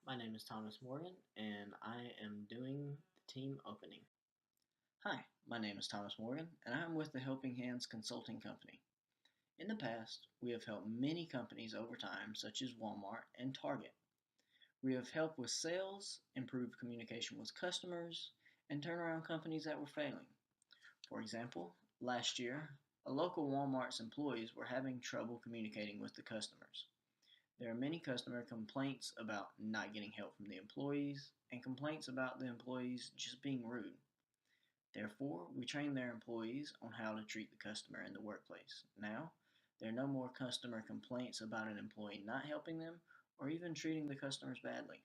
My name is Thomas Morgan, and I am doing the team opening. Hi, my name is Thomas Morgan, and I am with the Helping Hands Consulting Company. In the past, we have helped many companies over time, such as Walmart and Target. We have helped with sales, improved communication with customers, and turn around companies that were failing. For example, last year, a local Walmart's employees were having trouble communicating with the customers. There are many customer complaints about not getting help from the employees and complaints about the employees just being rude. Therefore, we train their employees on how to treat the customer in the workplace. Now, there are no more customer complaints about an employee not helping them or even treating the customers badly.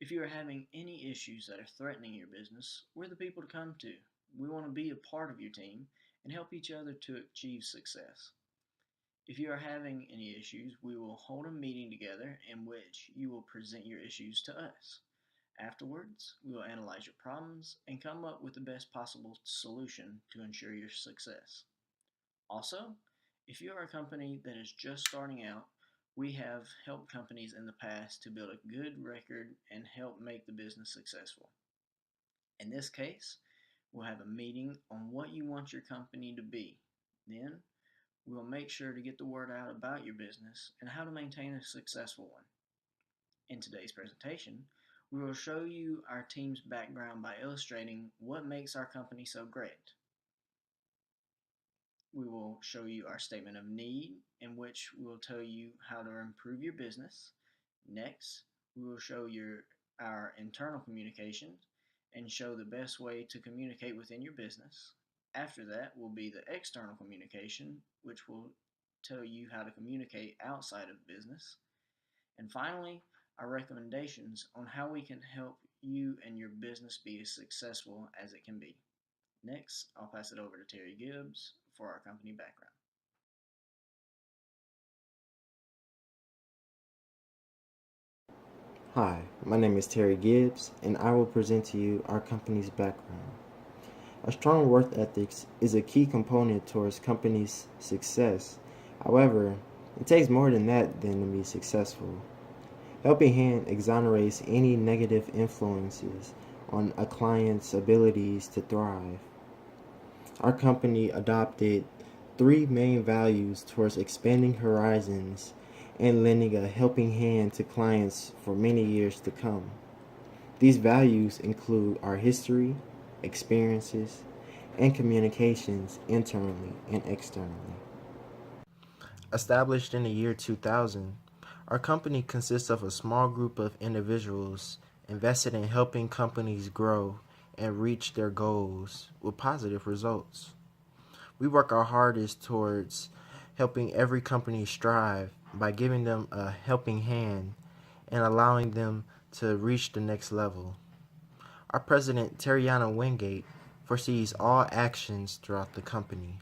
If you are having any issues that are threatening your business, we're the people to come to. We want to be a part of your team and help each other to achieve success. If you are having any issues, we will hold a meeting together in which you will present your issues to us. Afterwards, we will analyze your problems and come up with the best possible solution to ensure your success. Also, if you are a company that is just starting out, we have helped companies in the past to build a good record and help make the business successful. In this case, we'll have a meeting on what you want your company to be. Then, we will make sure to get the word out about your business and how to maintain a successful one. In today's presentation, we will show you our team's background by illustrating what makes our company so great. We will show you our statement of need, in which we will tell you how to improve your business. Next, we will show you our internal communications and show the best way to communicate within your business. After that will be the external communication, which will tell you how to communicate outside of business. And finally, our recommendations on how we can help you and your business be as successful as it can be. Next, I'll pass it over to Terry Gibbs for our company background. Hi, my name is Terry Gibbs, and I will present to you our company's background. A strong work ethic is a key component towards company's success. However, it takes more than that to be successful. Helping Hand exonerates any negative influences on a client's abilities to thrive. Our company adopted three main values towards expanding horizons and lending a helping hand to clients for many years to come. These values include our history, experiences, and communications internally and externally. Established in the year 2000, our company consists of a small group of individuals invested in helping companies grow and reach their goals with positive results. We work our hardest towards helping every company strive by giving them a helping hand and allowing them to reach the next level. Our president, Terriana Wingate, foresees all actions throughout the company.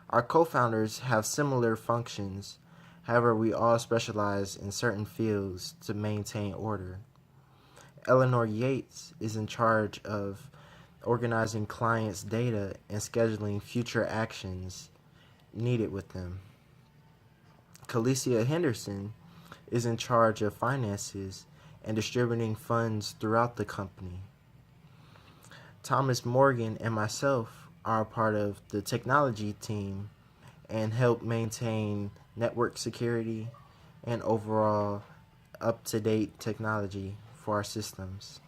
Our co-founders have similar functions, however we all specialize in certain fields to maintain order. Eleanor Yates is in charge of organizing clients' data and scheduling future actions needed with them. Calicia Henderson is in charge of finances and distributing funds throughout the company. Thomas Morgan and myself are a part of the technology team and help maintain network security and overall up-to-date technology for our systems.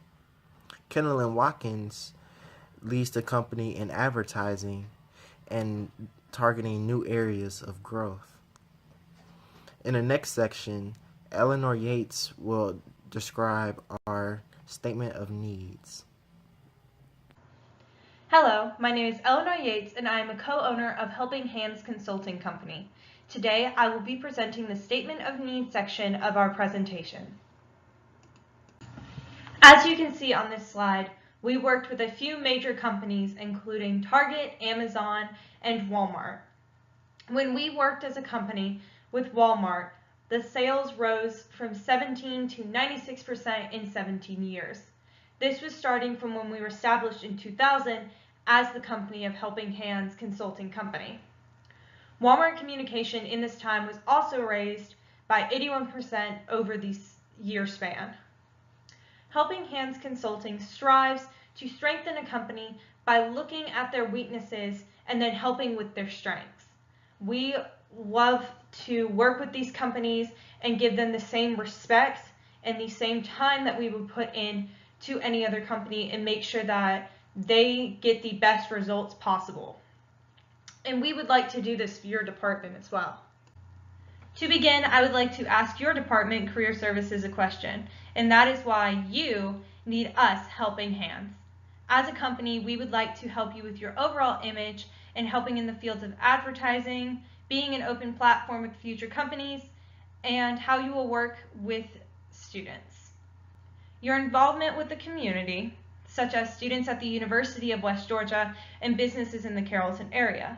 Kendall Watkins leads the company in advertising and targeting new areas of growth. In the next section, Eleanor Yates will describe our statement of needs. Hello, my name is Eleanor Yates and I am a co-owner of Helping Hands Consulting Company. Today I will be presenting the Statement of Needs section of our presentation. As you can see on this slide, we worked with a few major companies including Target, Amazon, and Walmart. When we worked as a company with Walmart, the sales rose from 17 to 96% in 17 years. This was starting from when we were established in 2000 as the company of Helping Hands Consulting Company. Walmart communication in this time was also raised by 81% over these year span. Helping Hands Consulting strives to strengthen a company by looking at their weaknesses and then helping with their strengths. We love to work with these companies and give them the same respect and the same time that we would put in to any other company and make sure that they get the best results possible. And we would like to do this for your department as well. To begin, I would like to ask your department, Career Services, a question, and that is why you need us helping hands. As a company, we would like to help you with your overall image and helping in the fields of advertising, being an open platform with future companies, and how you will work with students. Your involvement with the community, such as students at the University of West Georgia and businesses in the Carrollton area.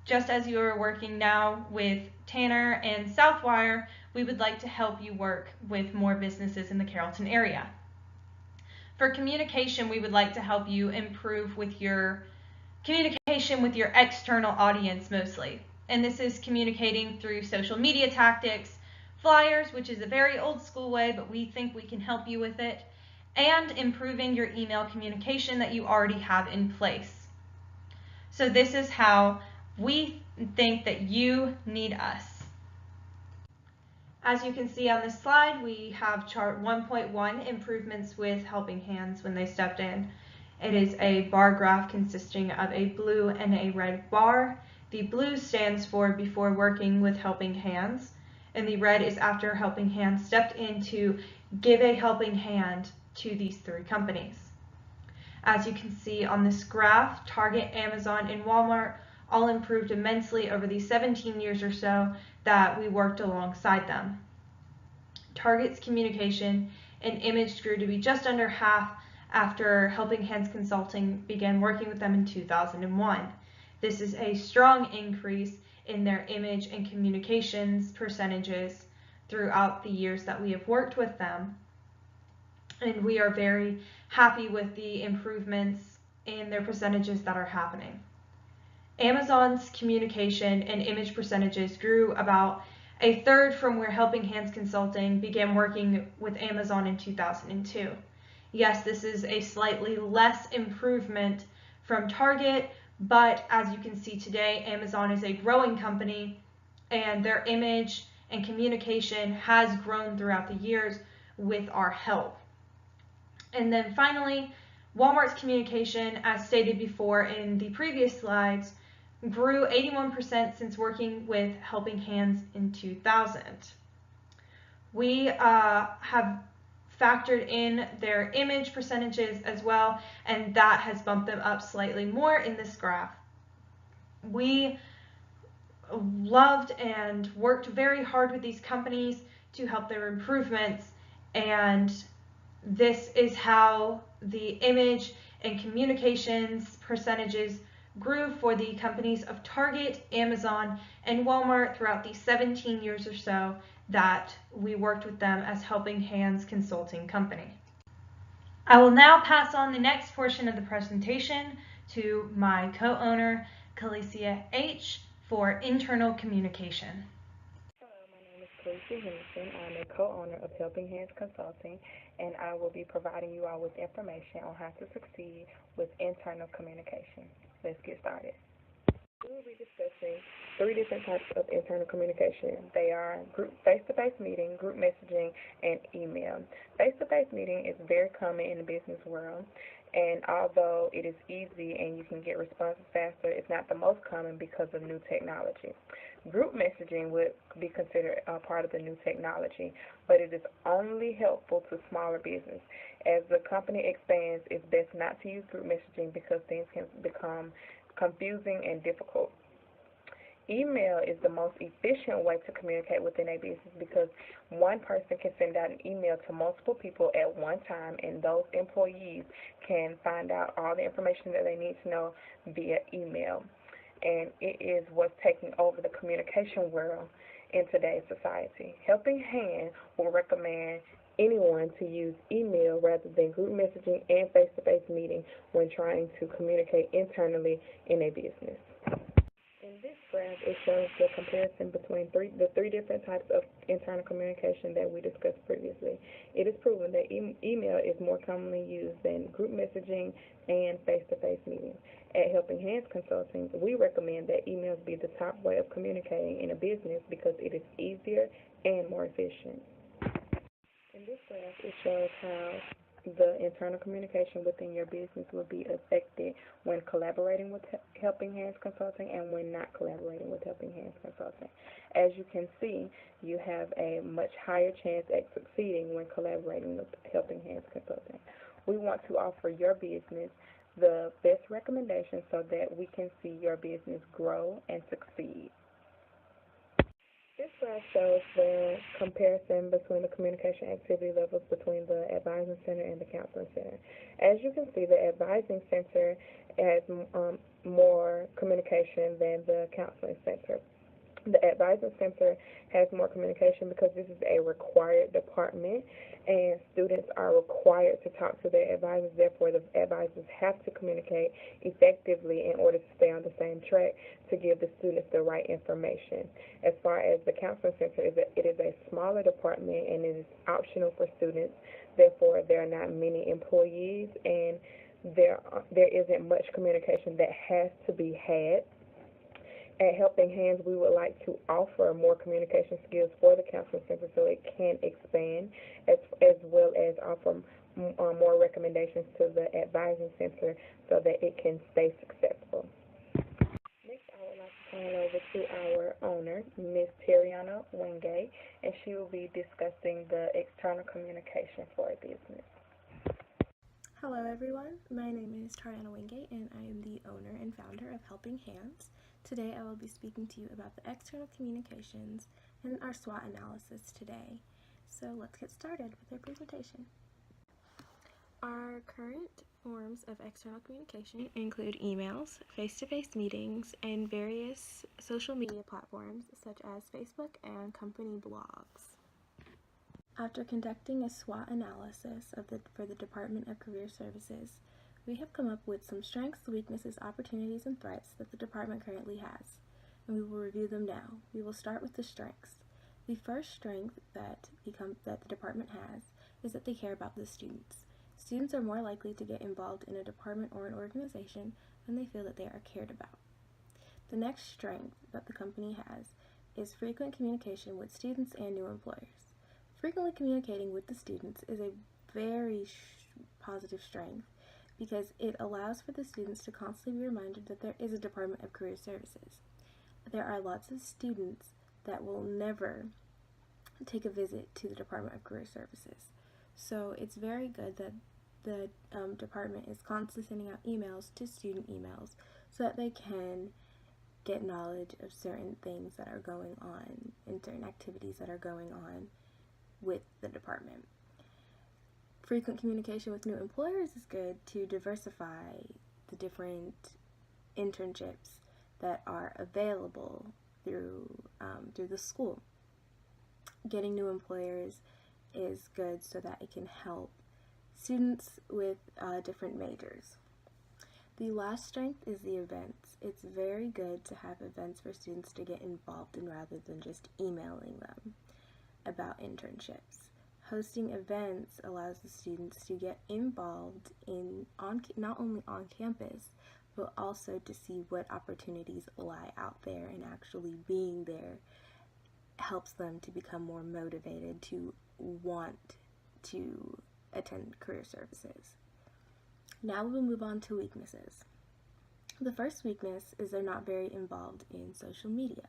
Just as you are working now with Tanner and Southwire, we would like to help you work with more businesses in the Carrollton area. For communication, we would like to help you improve with your communication with your external audience mostly. And this is communicating through social media tactics, flyers, which is a very old school way, but we think we can help you with it, and improving your email communication that you already have in place. So this is how we think that you need us. As you can see on this slide, we have chart 1.1, improvements with Helping Hands when they stepped in. It is a bar graph consisting of a blue and a red bar. The blue stands for before working with Helping Hands, and the red is after Helping Hands stepped in to give a helping hand to these three companies. As you can see on this graph, Target, Amazon, and Walmart all improved immensely over the 17 years or so that we worked alongside them. Target's communication and image grew to be just under half after Helping Hands Consulting began working with them in 2001. This is a strong increase in their image and communications percentages throughout the years that we have worked with them. And we are very happy with the improvements in their percentages that are happening. Amazon's communication and image percentages grew about a third from where Helping Hands Consulting began working with Amazon in 2002. Yes, this is a slightly less improvement from Target, but as you can see today, Amazon is a growing company and their image and communication has grown throughout the years with our help. And then finally, Walmart's communication, as stated before in the previous slides, grew 81% since working with Helping Hands in 2000. We have factored in their image percentages as well, and that has bumped them up slightly more in this graph. We loved and worked very hard with these companies to help their improvements, and this is how the image and communications percentages grew for the companies of Target, Amazon, and Walmart throughout the 17 years or so that we worked with them as Helping Hands Consulting Company. I will now pass on the next portion of the presentation to my co-owner, Calicia H., for internal communication. Hello, my name is Calicia Henderson. I'm a co-owner of Helping Hands Consulting, and I will be providing you all with information on how to succeed with internal communication. Let's get started. We will be discussing 3 different types of internal communication. They are group face-to-face meeting, group messaging, and email. Face-to-face meeting is very common in the business world, and although it is easy and you can get responses faster, it's not the most common because of new technology. Group messaging would be considered a part of the new technology, but it is only helpful to smaller business. As the company expands, it's best not to use group messaging because things can become confusing and difficult. Email is the most efficient way to communicate within a business because one person can send out an email to multiple people at one time, and those employees can find out all the information that they need to know via email. And it is what's taking over the communication world in today's society. Helping Hand will recommend anyone to use email rather than group messaging and face-to-face meeting when trying to communicate internally in a business. In In this graph, it shows the comparison between the three different types of internal communication that we discussed previously. It is proven that email is more commonly used than group messaging and face-to-face meetings. At Helping Hands Consulting, we recommend that emails be the top way of communicating in a business because it is easier and more efficient. In this graph, it shows how the internal communication within your business will be affected when collaborating with Helping Hands Consulting and when not collaborating with Helping Hands Consulting. As you can see, you have a much higher chance at succeeding when collaborating with Helping Hands Consulting. We want to offer your business the best recommendations so that we can see your business grow and succeed. This graph shows the comparison between the communication activity levels between the Advising Center and the Counseling Center. As you can see, the Advising Center has more communication than the Counseling Center. The Advising Center has more communication because this is a required department and students are required to talk to their advisors. Therefore, the advisors have to communicate effectively in order to stay on the same track to give the students the right information. As far as the Counseling Center, it is a smaller department and it is optional for students. Therefore, there are not many employees and there isn't much communication that has to be had. At Helping Hands, we would like to offer more communication skills for the Counseling Center so it can expand, as well as offer more recommendations to the Advising Center so that it can stay successful. Next, I would like to turn it over to our owner, Ms. Tariana Wingate, and she will be discussing the external communication for a business. Hello everyone, my name is Tariana Wingate and I am the owner and founder of Helping Hands. Today I will be speaking to you about the external communications and our SWOT analysis today. So let's get started with our presentation. Our current forms of external communication include emails, face-to-face meetings, and various social media platforms such as Facebook and company blogs. After conducting a SWOT analysis for the Department of Career Services, we have come up with some strengths, weaknesses, opportunities, and threats that the department currently has, and we will review them now. We will start with the strengths. The first strength that the department has is that they care about the students. Students are more likely to get involved in a department or an organization when they feel that they are cared about. The next strength that the company has is frequent communication with students and new employers. Frequently communicating with the students is a very positive strength because it allows for the students to constantly be reminded that there is a Department of Career Services. There are lots of students that will never take a visit to the Department of Career Services. So it's very good that the department is constantly sending out emails to student emails so that they can get knowledge of certain things that are going on and certain activities that are going on with the department. Frequent communication with new employers is good to diversify the different internships that are available through the school. Getting new employers is good so that it can help students with different majors. The last strength is the events. It's very good to have events for students to get involved in rather than just emailing them about internships. Hosting events allows the students to get involved not only on campus, but also to see what opportunities lie out there, and actually being there helps them to become more motivated to want to attend career services. Now we will move on to weaknesses. The first weakness is they're not very involved in social media.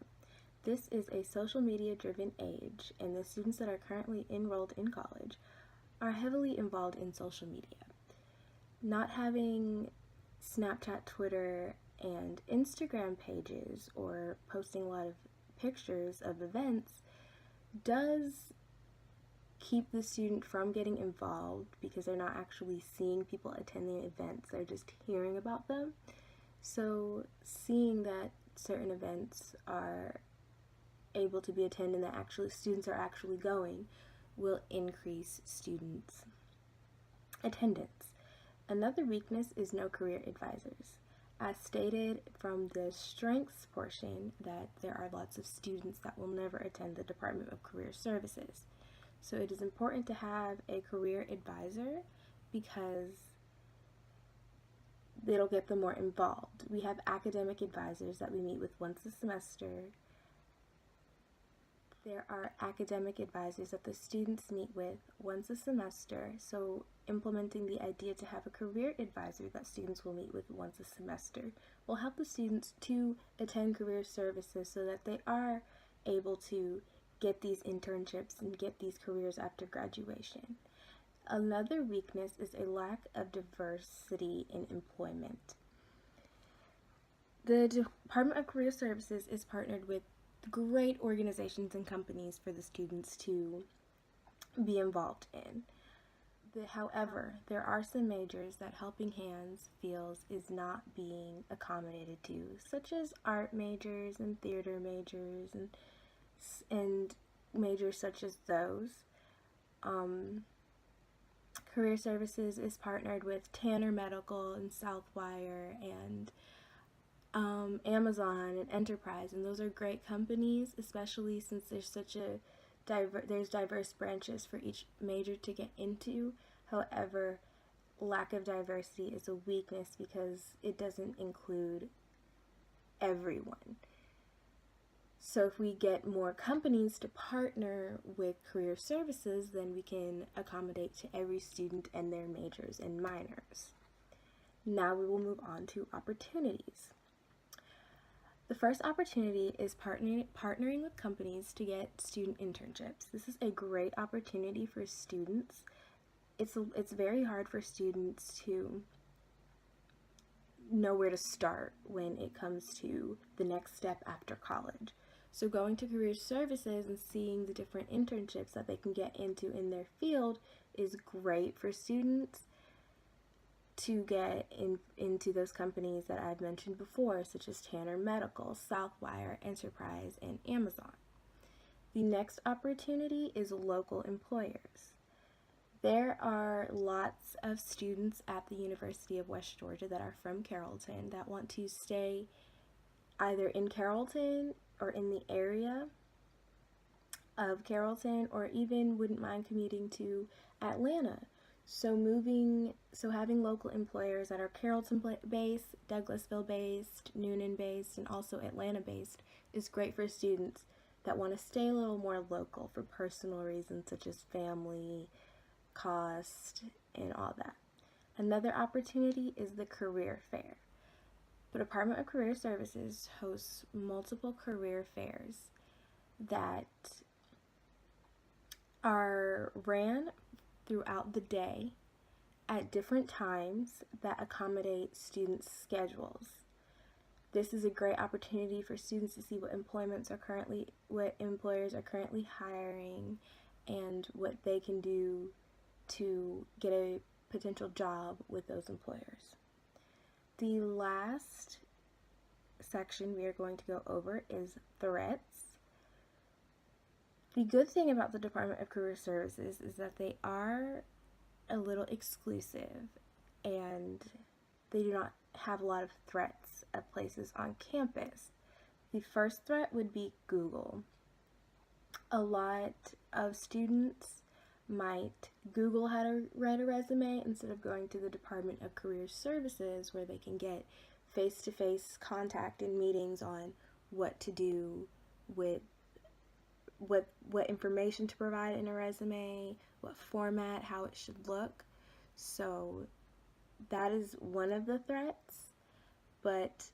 This is a social media driven age, and the students that are currently enrolled in college are heavily involved in social media. Not having Snapchat, Twitter, and Instagram pages or posting a lot of pictures of events does keep the student from getting involved because they're not actually seeing people attending events, they're just hearing about them. So seeing that certain events are able to be attended and that actually students are actually going will increase students' attendance. Another weakness is no career advisors. As stated from the strengths portion, that there are lots of students that will never attend the Department of Career Services. So it is important to have a career advisor because it'll get them more involved. We have academic advisors that we meet with once a semester. There are academic advisors that the students meet with once a semester, so implementing the idea to have a career advisor that students will meet with once a semester will help the students to attend career services so that they are able to get these internships and get these careers after graduation. Another weakness is a lack of diversity in employment. The Department of Career Services is partnered with great organizations and companies for the students to be involved in. However, there are some majors that Helping Hands feels is not being accommodated to, such as art majors and theater majors and majors such as those. Career Services is partnered with Tanner Medical and Southwire and Amazon and Enterprise, and those are great companies, especially since there's such a there's diverse branches for each major to get into. However, lack of diversity is a weakness because it doesn't include everyone. So if we get more companies to partner with career services, then we can accommodate to every student and their majors and minors. Now we will move on to opportunities. The first opportunity is partnering with companies to get student internships. This is a great opportunity for students. It's very hard for students to know where to start when it comes to the next step after college. So going to career services and seeing the different internships that they can get into in their field is great for students to get into those companies that I've mentioned before, such as Tanner Medical, Southwire, Enterprise, and Amazon. The next opportunity is local employers. There are lots of students at the University of West Georgia that are from Carrollton that want to stay either in Carrollton or in the area of Carrollton, or even wouldn't mind commuting to Atlanta. So having local employers that are Carrollton based, Douglasville based, Noonan based, and also Atlanta based is great for students that want to stay a little more local for personal reasons such as family, cost, and all that. Another opportunity is the career fair. The Department of Career Services hosts multiple career fairs that are ran throughout the day at different times that accommodate students' schedules. This is a great opportunity for students to see what employers are currently hiring and what they can do to get a potential job with those employers. The last section we are going to go over is threats. The good thing about the Department of Career Services is that they are a little exclusive and they do not have a lot of threats of places on campus. The first threat would be Google. A lot of students might Google how to write a resume instead of going to the Department of Career Services, where they can get face-to-face contact and meetings on what to do with what information to provide in a resume, what format, how it should look. So that is one of the threats, but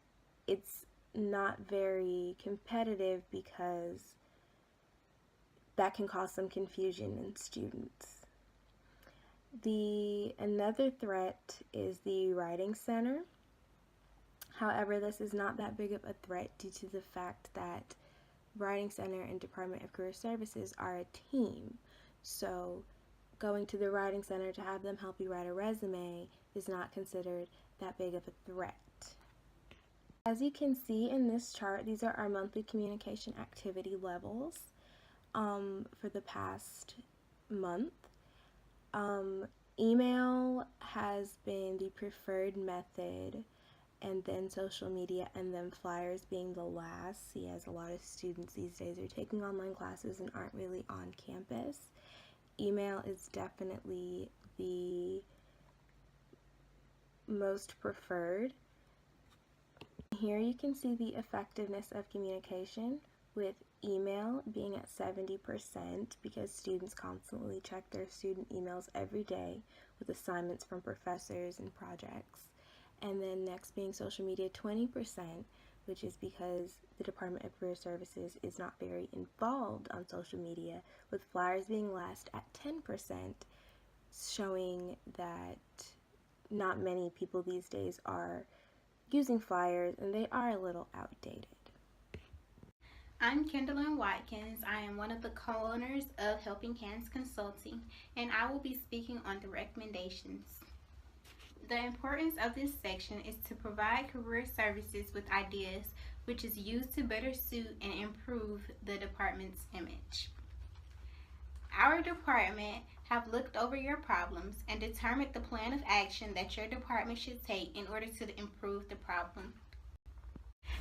it's not very competitive because that can cause some confusion in students. Another threat is the Writing Center. However, this is not that big of a threat due to the fact that Writing Center and Department of Career Services are a team. So going to the Writing Center to have them help you write a resume is not considered that big of a threat. As you can see in this chart, these are our monthly communication activity levels for the past month. Email has been the preferred method and then social media, and then flyers being the last. See, as a lot of students these days are taking online classes and aren't really on campus, email is definitely the most preferred. Here you can see the effectiveness of communication, with email being at 70% because students constantly check their student emails every day with assignments from professors and projects. And then next being social media, 20%, which is because the Department of Career Services is not very involved on social media, with flyers being last at 10%, showing that not many people these days are using flyers and they are a little outdated. I'm Kendallin Watkins. I am one of the co-owners of Helping Hands Consulting, and I will be speaking on the recommendations. The importance of this section is to provide career services with ideas which is used to better suit and improve the department's image. Our department have looked over your problems and determined the plan of action that your department should take in order to improve the problem.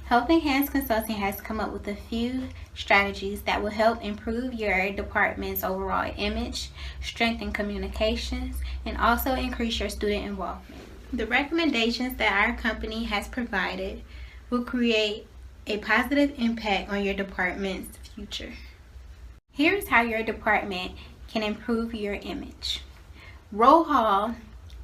Helping Hands Consulting has come up with a few strategies that will help improve your department's overall image, strengthen communications, and also increase your student involvement. The recommendations that our company has provided will create a positive impact on your department's future. Here's how your department can improve your image. Roll Hall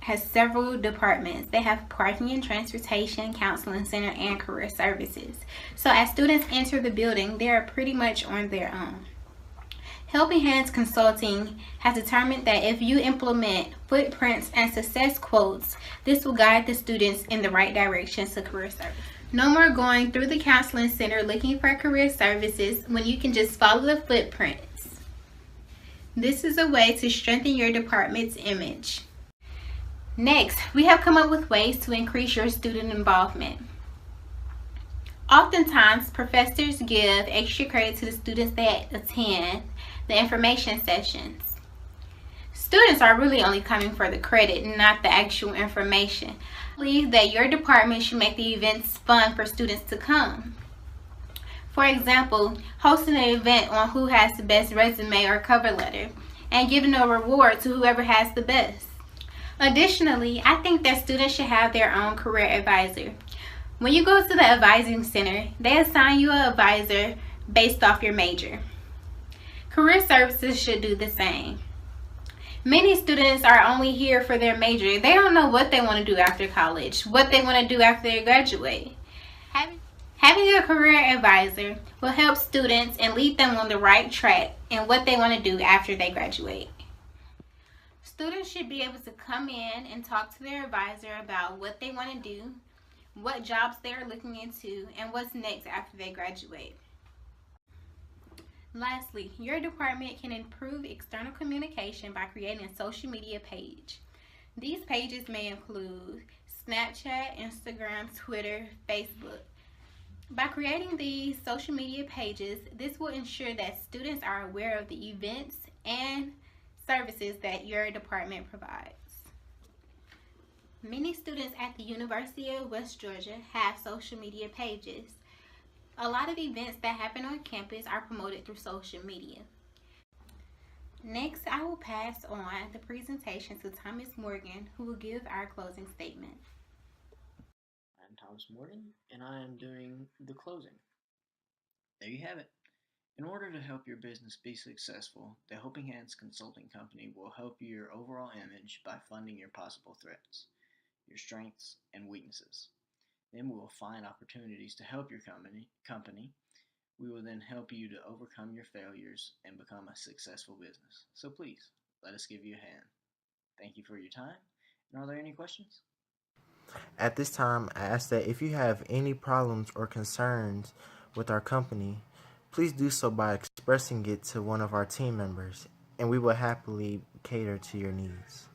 has several departments. They have parking and transportation, counseling center, and career services. So as students enter the building, they are pretty much on their own. Helping Hands Consulting has determined that if you implement footprints and success quotes, this will guide the students in the right direction to career service. No more going through the counseling center looking for career services when you can just follow the footprints. This is a way to strengthen your department's image. Next, we have come up with ways to increase your student involvement. Oftentimes, professors give extra credit to the students that attend the information sessions. Students are really only coming for the credit, not the actual information. I believe that your department should make the events fun for students to come. For example, hosting an event on who has the best resume or cover letter and giving a reward to whoever has the best. Additionally, I think that students should have their own career advisor. When you go to the advising center, they assign you an advisor based off your major. Career services should do the same. Many students are only here for their major. They don't know what they want to do after college, what they want to do after they graduate. Having a career advisor will help students and lead them on the right track in what they want to do after they graduate. Students should be able to come in and talk to their advisor about what they want to do, what jobs they are looking into, and what's next after they graduate. Lastly, your department can improve external communication by creating a social media page. These pages may include Snapchat, Instagram, Twitter, Facebook. By creating these social media pages, this will ensure that students are aware of the events and services that your department provides. Many students at the University of West Georgia have social media pages. A lot of events that happen on campus are promoted through social media. Next, I will pass on the presentation to Thomas Morgan, who will give our closing statement. I'm Thomas Morgan, and I am doing the closing. There you have it. In order to help your business be successful, the Helping Hands Consulting Company will help your overall image by funding your possible threats, your strengths, and weaknesses. Then we will find opportunities to help your company. We will then help you to overcome your failures and become a successful business. So please, let us give you a hand. Thank you for your time. And are there any questions? At this time, I ask that if you have any problems or concerns with our company, please do so by expressing it to one of our team members, and we will happily cater to your needs.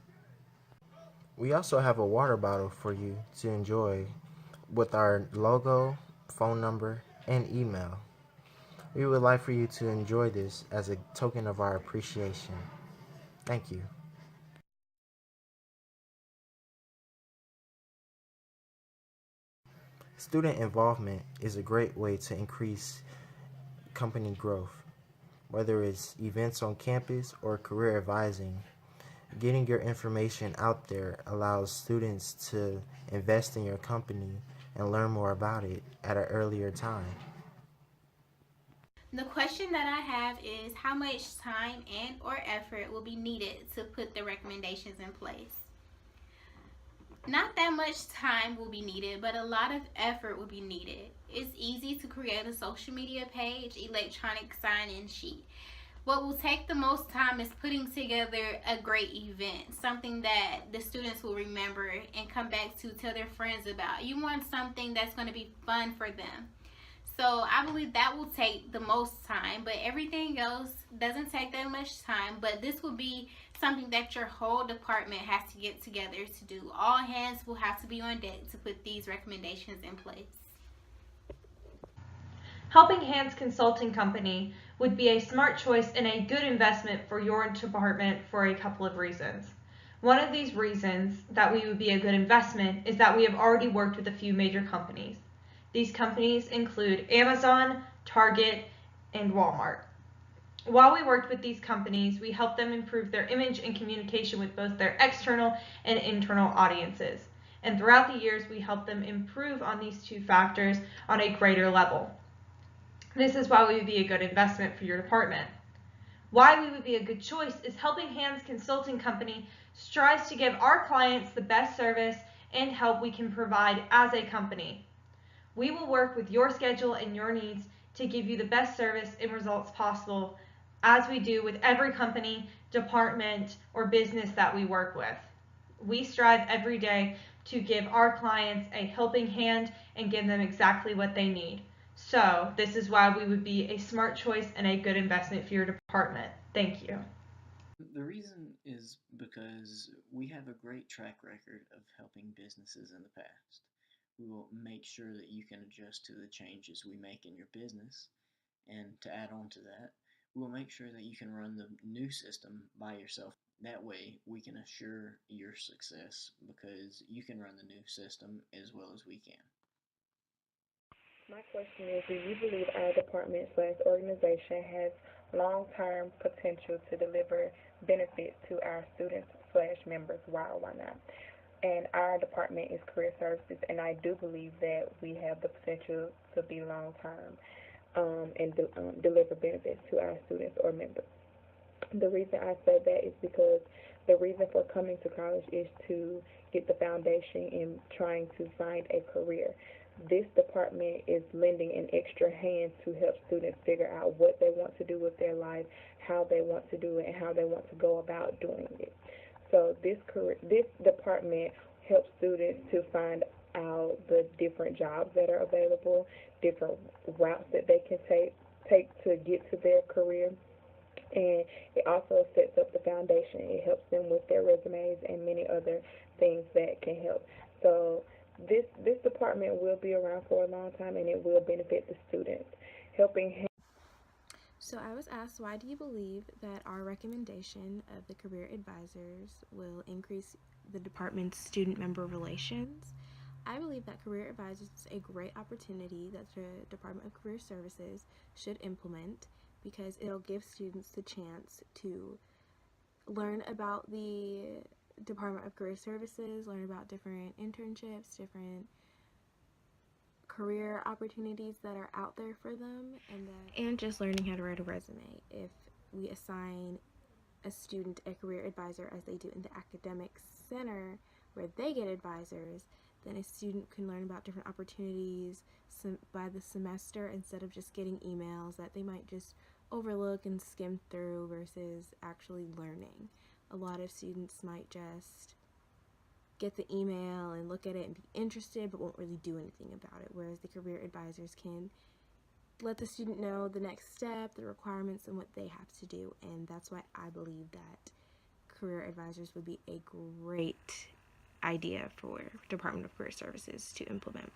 We also have a water bottle for you to enjoy with our logo, phone number, and email. We would like for you to enjoy this as a token of our appreciation. Thank you. Student involvement is a great way to increase company growth, whether it's events on campus or career advising. Getting your information out there allows students to invest in your company and learn more about it at an earlier time. The question that I have is how much time and or effort will be needed to put the recommendations in place? Not that much time will be needed, but a lot of effort will be needed. It's easy to create a social media page, electronic sign-in sheet. What will take the most time is putting together a great event, something that the students will remember and come back to tell their friends about. You want something that's going to be fun for them. So I believe that will take the most time, but everything else doesn't take that much time. But this will be something that your whole department has to get together to do. All hands will have to be on deck to put these recommendations in place. Helping Hands Consulting Company would be a smart choice and a good investment for your department for a couple of reasons. One of these reasons that we would be a good investment is that we have already worked with a few major companies. These companies include Amazon, Target, and Walmart. While we worked with these companies, we helped them improve their image and communication with both their external and internal audiences. And throughout the years, we helped them improve on these two factors on a greater level. This is why we would be a good investment for your department. Why we would be a good choice is Helping Hands Consulting Company strives to give our clients the best service and help we can provide as a company. We will work with your schedule and your needs to give you the best service and results possible, as we do with every company, department, or business that we work with. We strive every day to give our clients a helping hand and give them exactly what they need. So this is why we would be a smart choice and a good investment for your department. Thank you. The reason is because we have a great track record of helping businesses in the past. We will make sure that you can adjust to the changes we make in your business. And to add on to that, we will make sure that you can run the new system by yourself. That way, we can assure your success because you can run the new system as well as we can. My question is, do you believe our department/organization has long-term potential to deliver benefits to our students/members? Why or why not? And our department is career services, and I do believe that we have the potential to be long-term and deliver benefits to our students or members. The reason I said that is because the reason for coming to college is to get the foundation in trying to find a career. This department is lending an extra hand to help students figure out what they want to do with their life, how they want to do it, and how they want to go about doing it. So this department helps students to find out the different jobs that are available, different routes that they can take to get to their career, and it also sets up the foundation. It helps them with their resumes and many other things that can help. So this department will be around for a long time, and it will benefit the students. So I was asked, why do you believe that our recommendation of the career advisors will increase the department's student member relations? I believe that career advisors is a great opportunity that the Department of Career Services should implement, because it'll give students the chance to learn about the Department of Career Services, learn about different internships, different career opportunities that are out there for them, and just learning how to write a resume. If we assign a student a career advisor, as they do in the academic center where they get advisors, then a student can learn about different opportunities by the semester instead of just getting emails that they might just overlook and skim through versus actually learning. A lot of students might just get the email and look at it and be interested but won't really do anything about it, whereas the career advisors can let the student know the next step, the requirements, and what they have to do. And that's why I believe that career advisors would be a great idea for Department of Career Services to implement.